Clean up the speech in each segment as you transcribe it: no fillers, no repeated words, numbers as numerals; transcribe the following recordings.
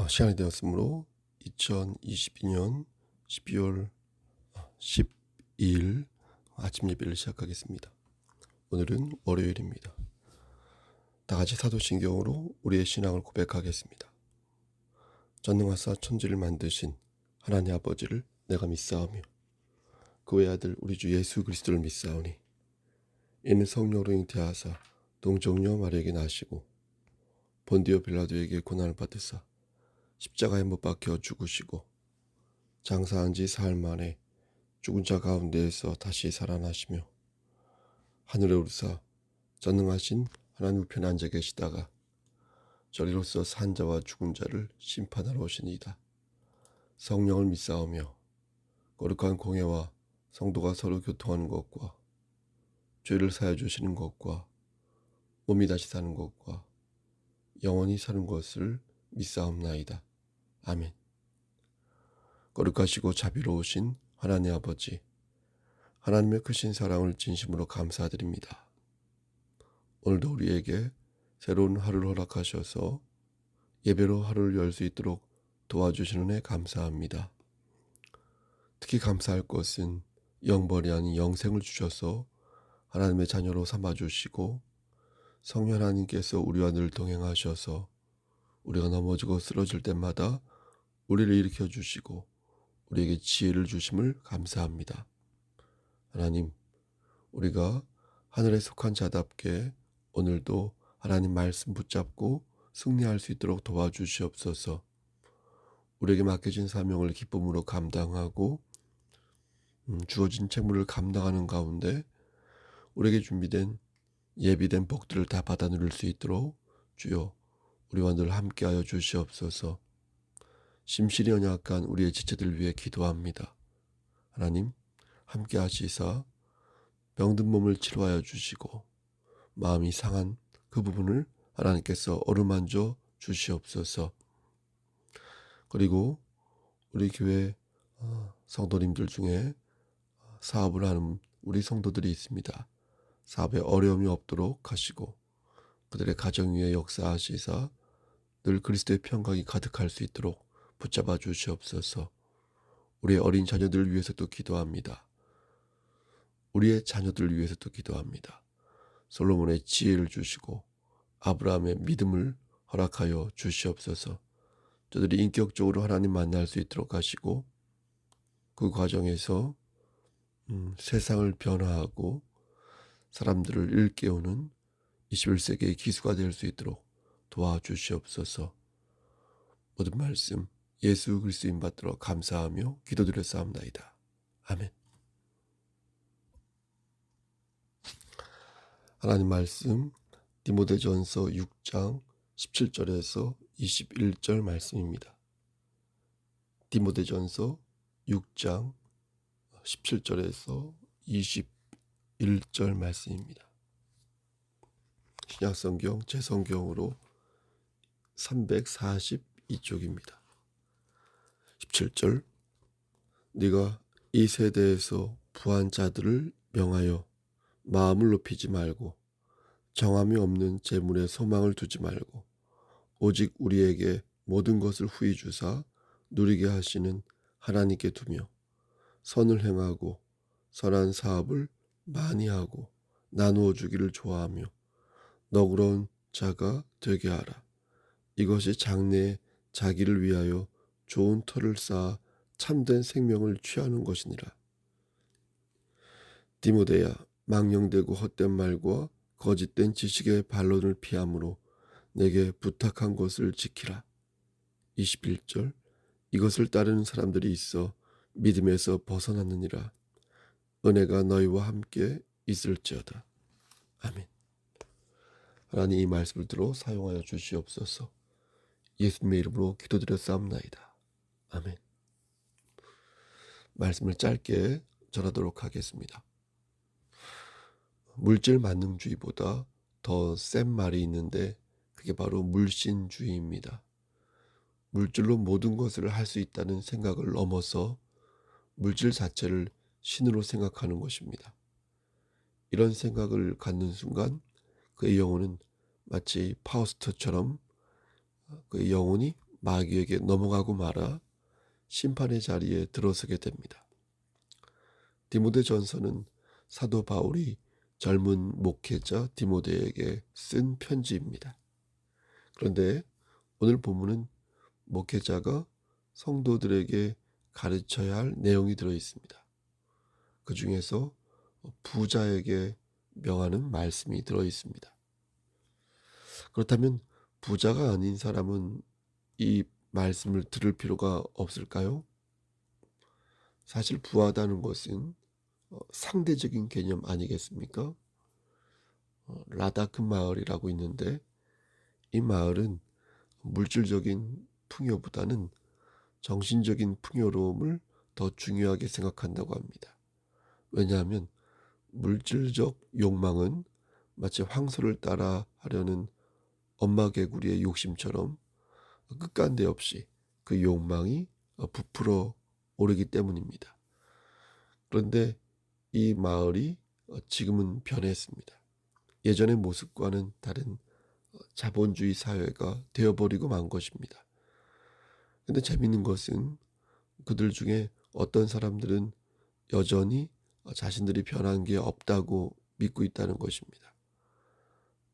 시간이 되었으므로 2022년 12월 12일 아침 예배를 시작하겠습니다. 오늘은 월요일입니다. 다같이 사도신경으로 우리의 신앙을 고백하겠습니다. 전능하사 천지를 만드신 하나님 아버지를 내가 믿사오며 그 외아들 우리 주 예수 그리스도를 믿사오니 이는 성령으로 잉태하사 동정녀 마리아에게 나시고 본디오 빌라도에게 고난을 받으사 십자가에 못 박혀 죽으시고 장사한 지 사흘 만에 죽은 자 가운데에서 다시 살아나시며 하늘에 오르사 전능하신 하나님 우편에 앉아 계시다가 저리로서 산 자와 죽은 자를 심판하러 오시니이다. 성령을 믿사오며 거룩한 공예와 성도가 서로 교통하는 것과 죄를 사하여 주시는 것과 몸이 다시 사는 것과 영원히 사는 것을 믿사옵나이다. 아멘. 거룩하시고 자비로우신 하나님 아버지, 하나님의 크신 사랑을 진심으로 감사드립니다. 오늘도 우리에게 새로운 하루를 허락하셔서 예배로 하루를 열 수 있도록 도와주시는 애 감사합니다. 특히 감사할 것은 영벌이 아닌 영생을 주셔서 하나님의 자녀로 삼아주시고 성령 하나님께서 우리와 늘 동행하셔서 우리가 넘어지고 쓰러질 때마다 우리를 일으켜 주시고 우리에게 지혜를 주심을 감사합니다. 하나님, 우리가 하늘에 속한 자답게 오늘도 하나님 말씀 붙잡고 승리할 수 있도록 도와주시옵소서. 우리에게 맡겨진 사명을 기쁨으로 감당하고 주어진 책무를 감당하는 가운데 우리에게 준비된 예비된 복들을 다 받아 누릴 수 있도록 주여 우리와 늘 함께하여 주시옵소서. 심실히 연약한 우리의 지체들 위해 기도합니다. 하나님 함께 하시사 병든 몸을 치료하여 주시고 마음이 상한 그 부분을 하나님께서 어루만져 주시옵소서. 그리고 우리 교회 성도님들 중에 사업을 하는 우리 성도들이 있습니다. 사업에 어려움이 없도록 하시고 그들의 가정 위에 역사하시사 늘 그리스도의 평강이 가득할 수 있도록 붙잡아 주시옵소서. 우리의 어린 자녀들을 위해서도 기도합니다. 우리의 자녀들을 위해서도 기도합니다. 솔로몬의 지혜를 주시고 아브라함의 믿음을 허락하여 주시옵소서. 저들이 인격적으로 하나님 만날 수 있도록 하시고 그 과정에서 세상을 변화하고 사람들을 일깨우는 21세기의 기수가 될 수 있도록 도와주시옵소서. 모든 말씀 예수 그리스도인 받들어 감사하며 기도드렸사옵나이다. 아멘. 하나님 말씀 디모데전서 6장 17절에서 21절 말씀입니다. 디모데전서 6장 17절에서 21절 말씀입니다. 신약성경 제성경으로 342쪽입니다. 17절 네가 이 세대에서 부한 자들을 명하여 마음을 높이지 말고 정함이 없는 재물에 소망을 두지 말고 오직 우리에게 모든 것을 후히 주사 누리게 하시는 하나님께 두며 선을 행하고 선한 사업을 많이 하고 나누어 주기를 좋아하며 너그러운 자가 되게 하라. 이것이 장래에 자기를 위하여 좋은 터를 쌓아 참된 생명을 취하는 것이니라. 디모데야, 망령되고 헛된 말과 거짓된 지식의 반론을 피함으로 내게 부탁한 것을 지키라. 21절 이것을 따르는 사람들이 있어 믿음에서 벗어났느니라. 은혜가 너희와 함께 있을지어다. 아멘. 하나님 이 말씀을 들어 사용하여 주시옵소서. 예수님의 이름으로 기도드렸사옵나이다. 아멘. 말씀을 짧게 전하도록 하겠습니다. 물질 만능주의보다 더 센 말이 있는데 그게 바로 물신주의입니다. 물질로 모든 것을 할 수 있다는 생각을 넘어서 물질 자체를 신으로 생각하는 것입니다. 이런 생각을 갖는 순간 그의 영혼은 마치 파우스트처럼 그의 영혼이 마귀에게 넘어가고 말아 심판의 자리에 들어서게 됩니다. 디모데전서는 사도 바울이 젊은 목회자 디모데에게 쓴 편지입니다. 그런데 오늘 본문은 목회자가 성도들에게 가르쳐야 할 내용이 들어 있습니다. 그 중에서 부자에게 명하는 말씀이 들어 있습니다. 그렇다면 부자가 아닌 사람은 이 말씀을 들을 필요가 없을까요? 사실 부하다는 것은 상대적인 개념 아니겠습니까? 라다크 마을이라고 있는데 이 마을은 물질적인 풍요보다는 정신적인 풍요로움을 더 중요하게 생각한다고 합니다. 왜냐하면 물질적 욕망은 마치 황소를 따라 하려는 엄마 개구리의 욕심처럼 끝간데 없이 그 욕망이 부풀어 오르기 때문입니다. 그런데 이 마을이 지금은 변했습니다. 예전의 모습과는 다른 자본주의 사회가 되어버리고 만 것입니다. 근데 재밌는 것은 그들 중에 어떤 사람들은 여전히 자신들이 변한 게 없다고 믿고 있다는 것입니다.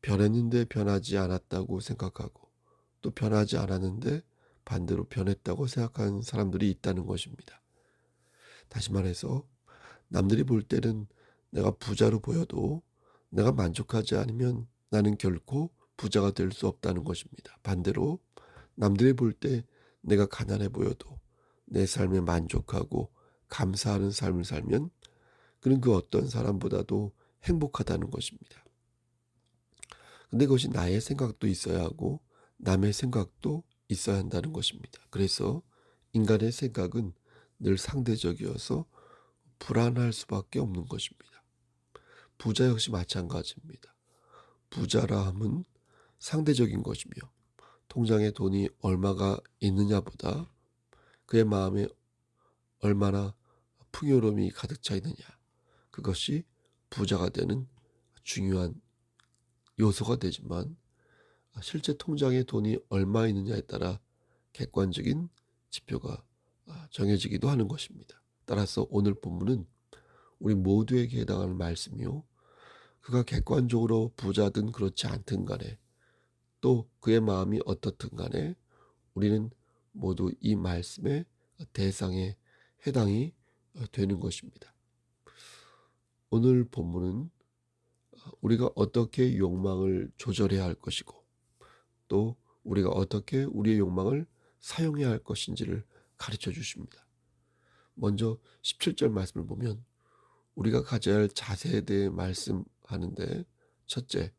변했는데 변하지 않았다고 생각하고 또 변하지 않았는데 반대로 변했다고 생각하는 사람들이 있다는 것입니다. 다시 말해서 남들이 볼 때는 내가 부자로 보여도 내가 만족하지 않으면 나는 결코 부자가 될 수 없다는 것입니다. 반대로 남들이 볼 때 내가 가난해 보여도 내 삶에 만족하고 감사하는 삶을 살면 그는 그 어떤 사람보다도 행복하다는 것입니다. 근데 그것이 나의 생각도 있어야 하고 남의 생각도 있어야 한다는 것입니다. 그래서 인간의 생각은 늘 상대적이어서 불안할 수밖에 없는 것입니다. 부자 역시 마찬가지입니다. 부자라 함은 상대적인 것이며 통장에 돈이 얼마가 있느냐보다 그의 마음에 얼마나 풍요로움이 가득 차 있느냐, 그것이 부자가 되는 중요한 요소가 되지만 실제 통장에 돈이 얼마 있느냐에 따라 객관적인 지표가 정해지기도 하는 것입니다. 따라서 오늘 본문은 우리 모두에게 해당하는 말씀이요, 그가 객관적으로 부자든 그렇지 않든 간에 또 그의 마음이 어떻든 간에 우리는 모두 이 말씀의 대상에 해당이 되는 것입니다. 오늘 본문은 우리가 어떻게 욕망을 조절해야 할 것이고 또 우리가 어떻게 우리의 욕망을 사용해야 할 것인지를 가르쳐 주십니다. 먼저 17절 말씀을 보면 우리가 가져야 할 자세에 대해 말씀하는데, 첫째,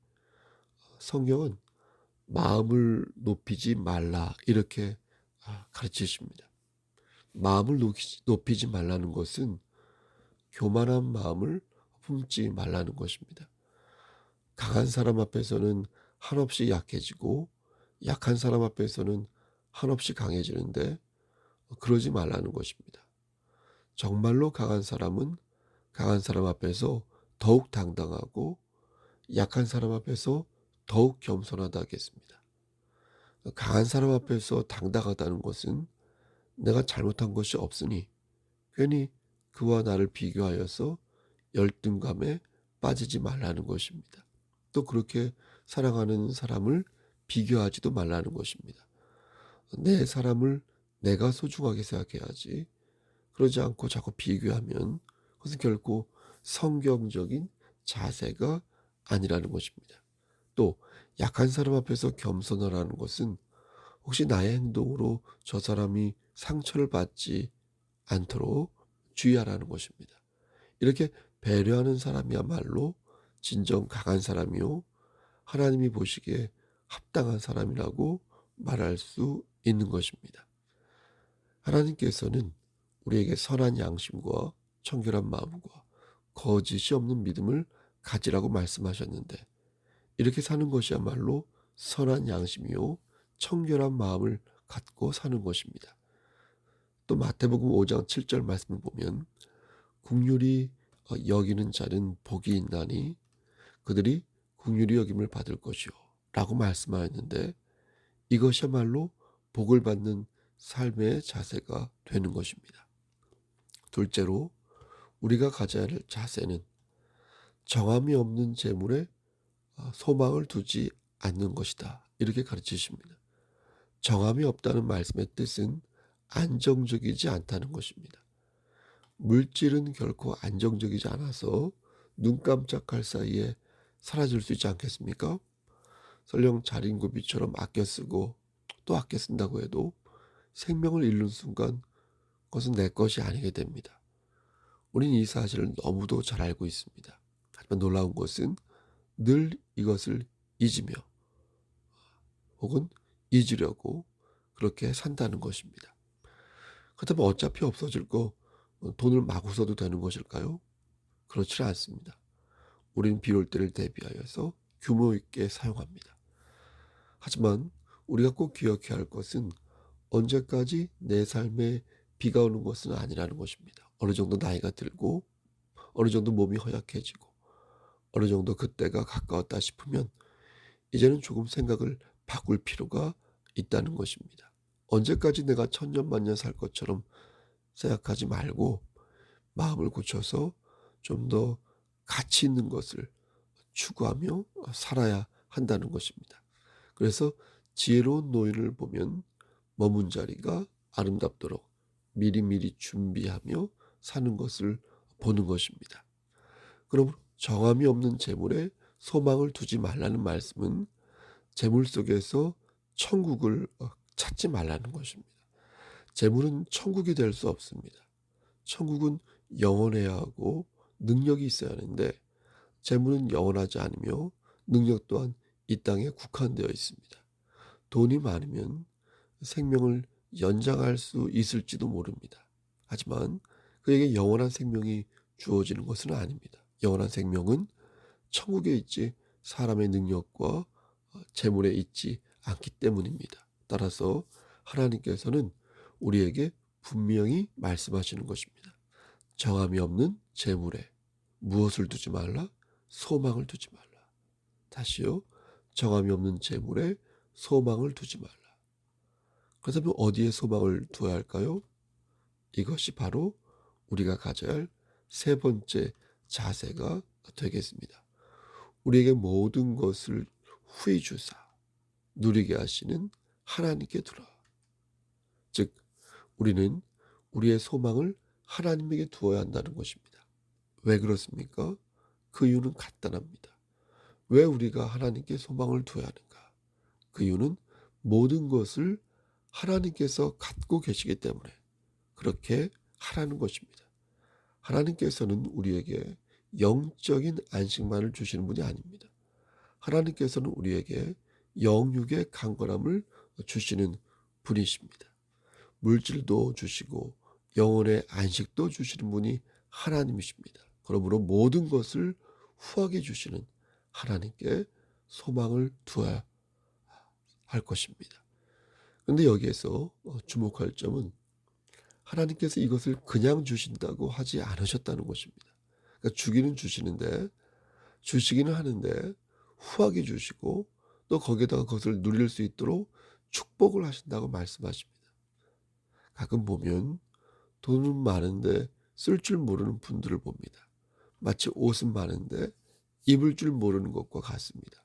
성경은 마음을 높이지 말라 이렇게 가르치십니다. 마음을 높이지 말라는 것은 교만한 마음을 품지 말라는 것입니다. 강한 사람 앞에서는 한없이 약해지고 약한 사람 앞에서는 한없이 강해지는데 그러지 말라는 것입니다. 정말로 강한 사람은 강한 사람 앞에서 더욱 당당하고 약한 사람 앞에서 더욱 겸손하다 하겠습니다. 강한 사람 앞에서 당당하다는 것은 내가 잘못한 것이 없으니 괜히 그와 나를 비교하여서 열등감에 빠지지 말라는 것입니다. 또 그렇게 사랑하는 사람을 비교하지도 말라는 것입니다. 내 사람을 내가 소중하게 생각해야지, 그러지 않고 자꾸 비교하면 그것은 결코 성경적인 자세가 아니라는 것입니다. 또 약한 사람 앞에서 겸손하라는 것은 혹시 나의 행동으로 저 사람이 상처를 받지 않도록 주의하라는 것입니다. 이렇게 배려하는 사람이야말로 진정 강한 사람이요, 하나님이 보시기에 합당한 사람이라고 말할 수 있는 것입니다. 하나님께서는 우리에게 선한 양심과 청결한 마음과 거짓이 없는 믿음을 가지라고 말씀하셨는데, 이렇게 사는 것이야말로 선한 양심이요 청결한 마음을 갖고 사는 것입니다. 또 마태복음 5장 7절 말씀을 보면 긍휼히 여기는 자는 복이 있나니 그들이 긍휼히 여김을 받을 것이요 라고 말씀하였는데, 이것이야말로 복을 받는 삶의 자세가 되는 것입니다. 둘째로 우리가 가져야 할 자세는 정함이 없는 재물에 소망을 두지 않는 것이다. 이렇게 가르치십니다. 정함이 없다는 말씀의 뜻은 안정적이지 않다는 것입니다. 물질은 결코 안정적이지 않아서 눈 깜짝할 사이에 사라질 수 있지 않겠습니까? 설령 자린고비처럼 아껴 쓰고 또 아껴 쓴다고 해도 생명을 잃는 순간 그것은 내 것이 아니게 됩니다. 우린 이 사실을 너무도 잘 알고 있습니다. 하지만 놀라운 것은 늘 이것을 잊으며 혹은 잊으려고 그렇게 산다는 것입니다. 그렇다면 어차피 없어질 거 돈을 마구 써도 되는 것일까요? 그렇지 않습니다. 우리는 비올 때를 대비하여서 규모 있게 사용합니다. 하지만 우리가 꼭 기억해야 할 것은 언제까지 내 삶에 비가 오는 것은 아니라는 것입니다. 어느 정도 나이가 들고 어느 정도 몸이 허약해지고 어느 정도 그때가 가까웠다 싶으면 이제는 조금 생각을 바꿀 필요가 있다는 것입니다. 언제까지 내가 천년만년 살 것처럼 생각하지 말고 마음을 고쳐서 좀 더 가치 있는 것을 추구하며 살아야 한다는 것입니다. 그래서 지혜로운 노인을 보면 머문 자리가 아름답도록 미리미리 준비하며 사는 것을 보는 것입니다. 그러므로 정함이 없는 재물에 소망을 두지 말라는 말씀은 재물 속에서 천국을 찾지 말라는 것입니다. 재물은 천국이 될 수 없습니다. 천국은 영원해야 하고 능력이 있어야 하는데 재물은 영원하지 않으며 능력 또한 이 땅에 국한되어 있습니다. 돈이 많으면 생명을 연장할 수 있을지도 모릅니다. 하지만 그에게 영원한 생명이 주어지는 것은 아닙니다. 영원한 생명은 천국에 있지 사람의 능력과 재물에 있지 않기 때문입니다. 따라서 하나님께서는 우리에게 분명히 말씀하시는 것입니다. 정함이 없는 재물에 무엇을 두지 말라? 소망을 두지 말라. 다시요. 정함이 없는 재물에 소망을 두지 말라. 그렇다면 어디에 소망을 두어야 할까요? 이것이 바로 우리가 가져야 할 세 번째 자세가 되겠습니다. 우리에게 모든 것을 후히 주사 누리게 하시는 하나님께 두라. 즉 우리는 우리의 소망을 하나님에게 두어야 한다는 것입니다. 왜 그렇습니까? 그 이유는 간단합니다. 왜 우리가 하나님께 소망을 두어야 하는가? 그 이유는 모든 것을 하나님께서 갖고 계시기 때문에 그렇게 하라는 것입니다. 하나님께서는 우리에게 영적인 안식만을 주시는 분이 아닙니다. 하나님께서는 우리에게 영육의 강건함을 주시는 분이십니다. 물질도 주시고 영혼의 안식도 주시는 분이 하나님이십니다. 그러므로 모든 것을 후하게 주시는 하나님께 소망을 두어야 할 것입니다. 그런데 여기에서 주목할 점은 하나님께서 이것을 그냥 주신다고 하지 않으셨다는 것입니다. 그러니까 주기는 주시는데 주시기는 하는데 후하게 주시고 또 거기에다가 그것을 누릴 수 있도록 축복을 하신다고 말씀하십니다. 가끔 보면 돈은 많은데 쓸 줄 모르는 분들을 봅니다. 마치 옷은 많은데 입을 줄 모르는 것과 같습니다.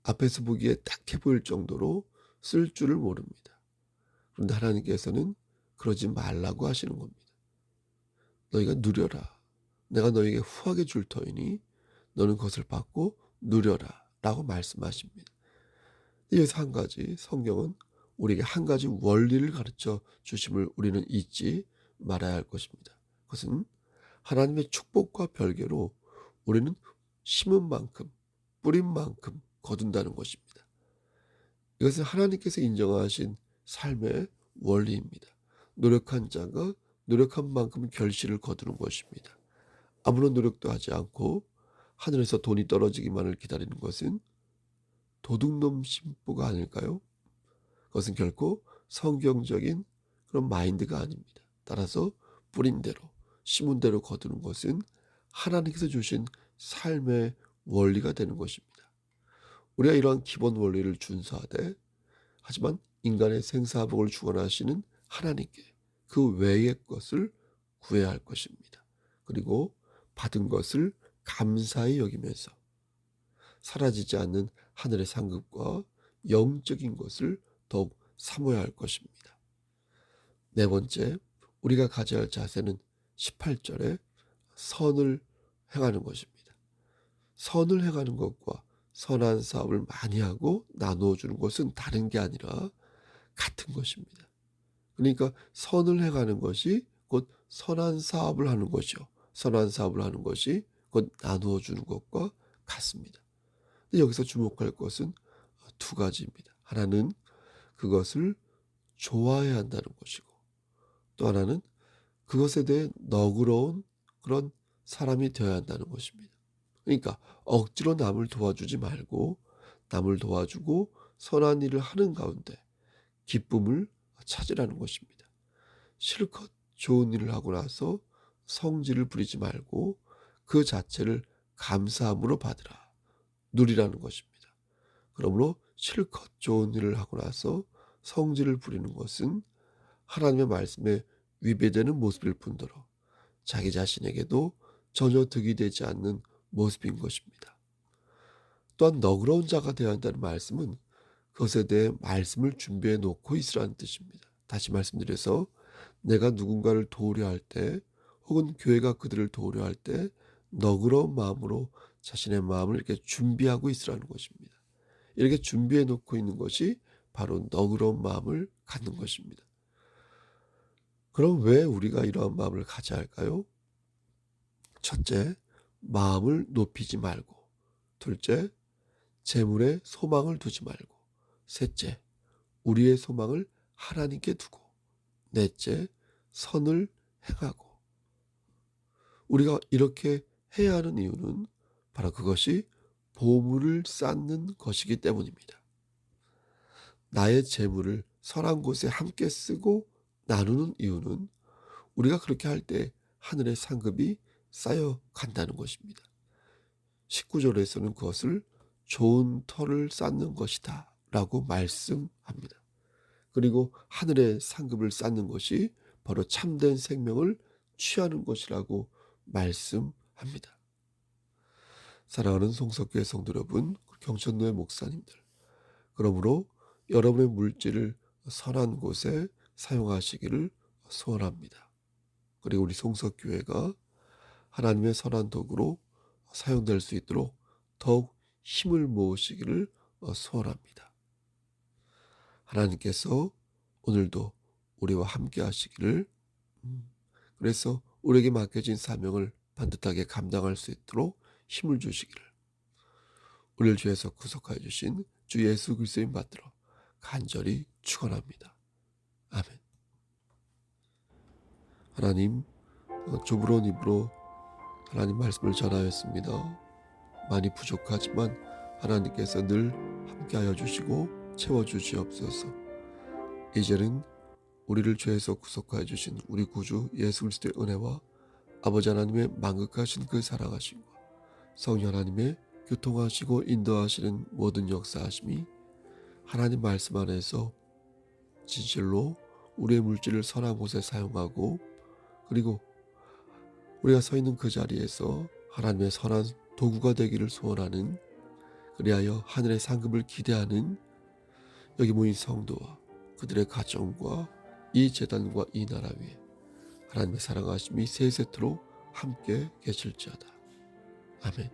앞에서 보기에 딱해 보일 정도로 쓸 줄을 모릅니다. 그런데 하나님께서는 그러지 말라고 하시는 겁니다. 너희가 누려라. 내가 너희에게 후하게 줄 터이니 너는 그것을 받고 누려라 라고 말씀하십니다. 여기서 한 가지 성경은 우리에게 한 가지 원리를 가르쳐 주심을 우리는 잊지 말아야 할 것입니다. 그것은 하나님의 축복과 별개로 우리는 심은 만큼 뿌린 만큼 거둔다는 것입니다. 이것은 하나님께서 인정하신 삶의 원리입니다. 노력한 자가 노력한 만큼 결실을 거두는 것입니다. 아무런 노력도 하지 않고 하늘에서 돈이 떨어지기만을 기다리는 것은 도둑놈 심보가 아닐까요? 그것은 결코 성경적인 그런 마인드가 아닙니다. 따라서 뿌린 대로 심은 대로 거두는 것은 하나님께서 주신 삶의 원리가 되는 것입니다. 우리가 이러한 기본 원리를 준수하되 하지만 인간의 생사복을 주관하시는 하나님께 그 외의 것을 구해야 할 것입니다. 그리고 받은 것을 감사히 여기면서 사라지지 않는 하늘의 상급과 영적인 것을 더욱 사모해야 할 것입니다. 네 번째, 우리가 가져야 할 자세는 18절에 선을 행하는 것입니다. 선을 행하는 것과 선한 사업을 많이 하고 나누어 주는 것은 다른 게 아니라 같은 것입니다. 그러니까 선을 행하는 것이 곧 선한 사업을 하는 것이요. 선한 사업을 하는 것이 곧 나누어 주는 것과 같습니다. 근데 여기서 주목할 것은 두 가지입니다. 하나는 그것을 좋아해야 한다는 것이고, 또 하나는 그것에 대해 너그러운 그런 사람이 되어야 한다는 것입니다. 그러니까 억지로 남을 도와주지 말고 남을 도와주고 선한 일을 하는 가운데 기쁨을 찾으라는 것입니다. 실컷 좋은 일을 하고 나서 성질을 부리지 말고 그 자체를 감사함으로 받으라. 누리라는 것입니다. 그러므로 실컷 좋은 일을 하고 나서 성질을 부리는 것은 하나님의 말씀에 위배되는 모습일 뿐더러 자기 자신에게도 전혀 득이 되지 않는 모습인 것입니다. 또한 너그러운 자가 되어야 한다는 말씀은 그것에 대해 말씀을 준비해 놓고 있으라는 뜻입니다. 다시 말씀드려서 내가 누군가를 도우려 할 때 혹은 교회가 그들을 도우려 할 때 너그러운 마음으로 자신의 마음을 이렇게 준비하고 있으라는 것입니다. 이렇게 준비해 놓고 있는 것이 바로 너그러운 마음을 갖는 것입니다. 그럼 왜 우리가 이러한 마음을 가져야 할까요? 첫째, 마음을 높이지 말고, 둘째, 재물에 소망을 두지 말고, 셋째, 우리의 소망을 하나님께 두고, 넷째, 선을 행하고. 우리가 이렇게 해야 하는 이유는 바로 그것이 보물을 쌓는 것이기 때문입니다. 나의 재물을 선한 곳에 함께 쓰고 나누는 이유는 우리가 그렇게 할 때 하늘의 상급이 쌓여 간다는 것입니다. 19절에서는 그것을 좋은 터를 쌓는 것이다 라고 말씀합니다. 그리고 하늘의 상급을 쌓는 것이 바로 참된 생명을 취하는 것이라고 말씀합니다. 사랑하는 송석교회 성도 여러분, 경천노예 목사님들, 그러므로 여러분의 물질을 선한 곳에 사용하시기를 소원합니다. 그리고 우리 송석교회가 하나님의 선한 도구로 사용될 수 있도록 더욱 힘을 모으시기를 소원합니다. 하나님께서 오늘도 우리와 함께 하시기를, 그래서 우리에게 맡겨진 사명을 반듯하게 감당할 수 있도록 힘을 주시기를 우리를 주에서 구속하여 주신 주 예수 그리스도인 받들어 간절히 축원합니다. 아멘. 하나님, 조부러운 입으로 하나님 말씀을 전하였습니다. 많이 부족하지만 하나님께서 늘 함께하여 주시고 채워주시옵소서. 이제는 우리를 죄에서 구속하여 주신 우리 구주 예수 그리스도의 은혜와 아버지 하나님의 만극하신 그 사랑하심과 성령 하나님의 교통하시고 인도하시는 모든 역사하심이 하나님 말씀 안에서 진실로 우리의 물질을 선한 곳에 사용하고, 그리고 우리가 서 있는 그 자리에서 하나님의 선한 도구가 되기를 소원하는, 그리하여 하늘의 상급을 기대하는 여기 모인 성도와 그들의 가정과 이 제단과 이 나라 위에 하나님의 사랑하심이 세세토록 함께 계실지어다. 아멘.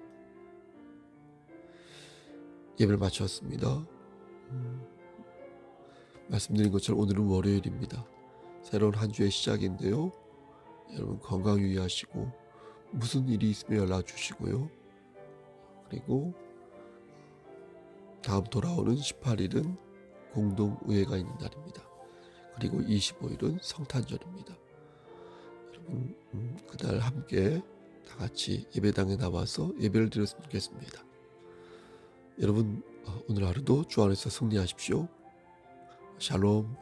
예배를 마쳤습니다. 말씀드린 것처럼 오늘은 월요일입니다. 새로운 한 주의 시작인데요. 여러분 건강 유의하시고 무슨 일이 있으면 연락 주시고요. 그리고 다음 돌아오는 18일은 공동의회가 있는 날입니다. 그리고 25일은 성탄절입니다. 여러분 그날 함께 다 같이 예배당에 나와서 예배를 드렸으면 좋겠습니다. 여러분 오늘 하루도 주 안에서 승리하십시오. 샬롬.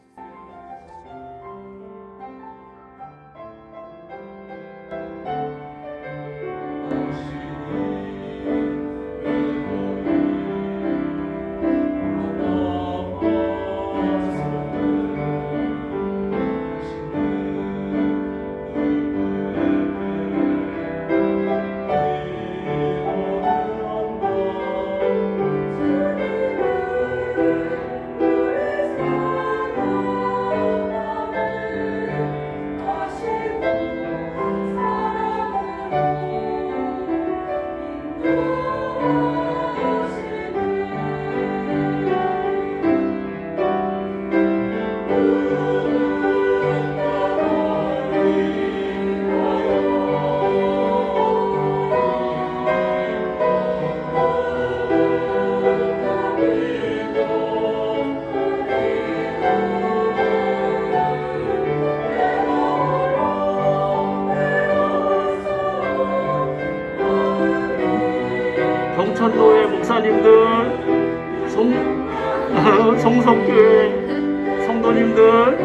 성석교회 성도님들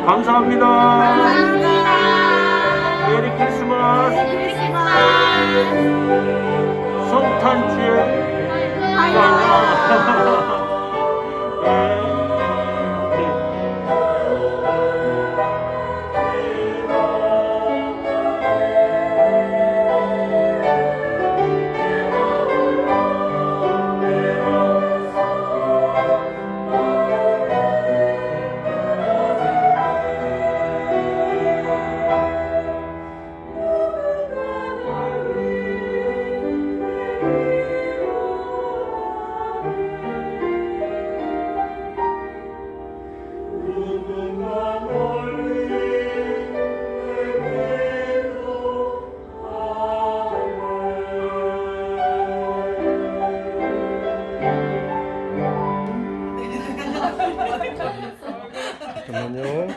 감사합니다. 메리 크리스마스. 성탄절 잠깐만요.